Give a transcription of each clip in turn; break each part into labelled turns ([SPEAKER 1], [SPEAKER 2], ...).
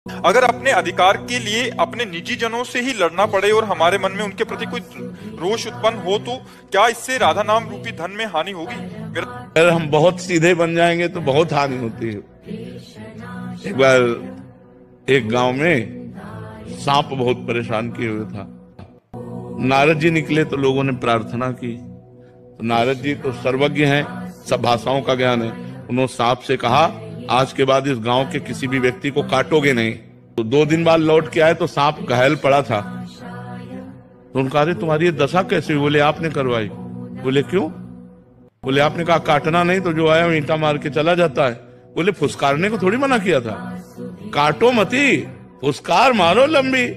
[SPEAKER 1] अगर अपने अधिकार के लिए अपने निजी जनों से ही लड़ना पड़े और हमारे मन में उनके प्रति कोई रोष उत्पन्न हो तो क्या इससे राधा नाम रूपी धन में हानि होगी?
[SPEAKER 2] अगर हम बहुत सीधे बन जाएंगे तो बहुत हानि होती है। एक बार एक गांव में सांप बहुत परेशान किए हुए था। नारद जी निकले तो लोगों ने प्रार्थना की। तो नारद जी तो सर्वज्ञ हैं, सब भाषाओं का ज्ञान है। उन्होंने सांप से कहा, आज के बाद इस गांव के किसी भी व्यक्ति को काटोगे नहीं। तो 2 दिन बाद लौट के आए तो सांप घायल पड़ा था। तो उनका, अरे तुम्हारी ये दशा कैसे हुई? बोले आपने करवाई। बोले क्यों? बोले आपने कहा काटना नहीं, तो जो आया वो ईंटा मार के चला जाता है। बोले फुसकारने को थोड़ी मना किया था, काटो मती, फुसकार मारो लंबी।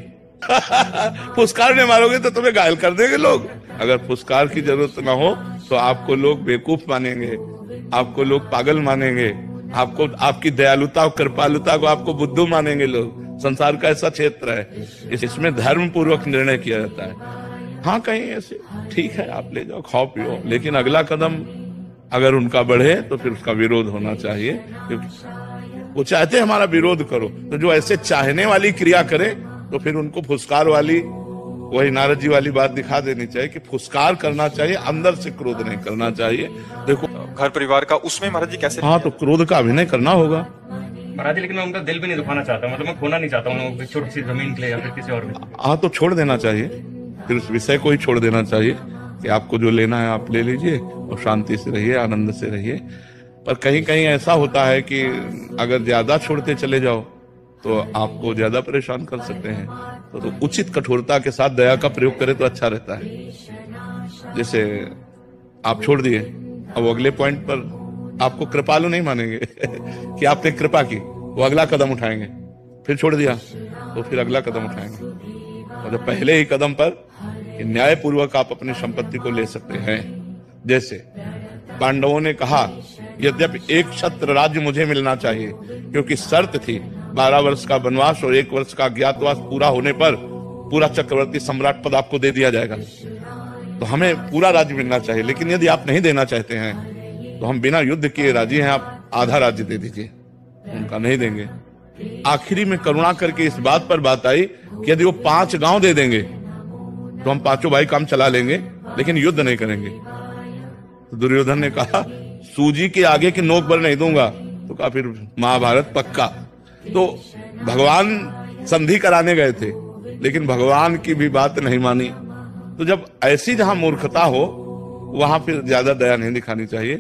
[SPEAKER 2] फुसकारने मारोगे तो तुम्हें घायल कर देंगे लोग। अगर फुसकार की जरूरत ना हो तो आपको लोग बेवकूफ मानेंगे, आपको लोग पागल मानेंगे, आपको आपकी दयालुता और कृपालुता को आपको बुद्धू मानेंगे लोग। संसार का ऐसा क्षेत्र है, इसमें धर्म पूर्वक निर्णय किया जाता है। हाँ, कहीं ऐसे ठीक है, आप ले जाओ, खाओ पियो, लेकिन अगला कदम अगर उनका बढ़े तो फिर उसका विरोध होना चाहिए। क्योंकि वो चाहते हमारा विरोध करो, तो जो ऐसे चाहने वाली क्रिया करे तो फिर उनको फुसकार वाली, वही नारद जी वाली बात दिखा देनी चाहिए कि फुसकार करना चाहिए, अंदर से क्रोध नहीं करना चाहिए। देखो
[SPEAKER 1] घर परिवार का, उसमें महाराज जी कैसे?
[SPEAKER 2] हाँ, तो क्रोध का अभिनय करना होगा
[SPEAKER 3] महाराज जी, लेकिन मैं उनका दिल भी नहीं दुखाना चाहता, मतलब मैं खोना नहीं चाहता हूँ छोटी सी जमीन के लिए या फिर किसी और भी।
[SPEAKER 2] हाँ, तो छोड़ देना चाहिए, फिर उस विषय को ही छोड़ देना चाहिए कि आपको जो लेना है आप ले लीजिए और शांति से रहिए, आनंद से रहिए। पर कहीं कहीं ऐसा होता है कि अगर ज्यादा छोड़ते चले जाओ तो आपको ज्यादा परेशान कर सकते हैं। तो उचित कठोरता के साथ दया का प्रयोग करें तो अच्छा रहता है। जैसे आप छोड़ दिए, अब अगले पॉइंट पर आपको कृपालु नहीं मानेंगे कि आपने कृपा की, वो अगला कदम उठाएंगे। फिर छोड़ दिया तो फिर अगला कदम उठाएंगे। मतलब पहले ही कदम पर न्याय पूर्वक आप अपनी संपत्ति को ले सकते हैं। जैसे पांडवों ने कहा, यद्यपि एक छत्र राज्य मुझे मिलना चाहिए, क्योंकि शर्त थी 12 वर्ष का वनवास और 1 वर्ष का अज्ञातवास पूरा होने पर पूरा चक्रवर्ती सम्राट पद आपको दे दिया जाएगा। तो हमें पूरा राज्य मिलना चाहिए, लेकिन यदि आप नहीं देना चाहते हैं तो हम बिना युद्ध किए राजी हैं, आप आधा राज्य दे दीजिए। उनका नहीं देंगे। आखिरी में करुणा करके इस बात पर बात आई कि यदि वो 5 गांव दे देंगे तो हम 5 भाई काम चला लेंगे, लेकिन युद्ध नहीं करेंगे। तो दुर्योधन ने कहा, सूजी के आगे की नोक पर नहीं दूंगा। तो कहा फिर महाभारत पक्का। तो भगवान संधि कराने गए थे, लेकिन भगवान की भी बात नहीं मानी। तो जब ऐसी जहां मूर्खता हो वहां फिर ज्यादा दया नहीं दिखानी चाहिए।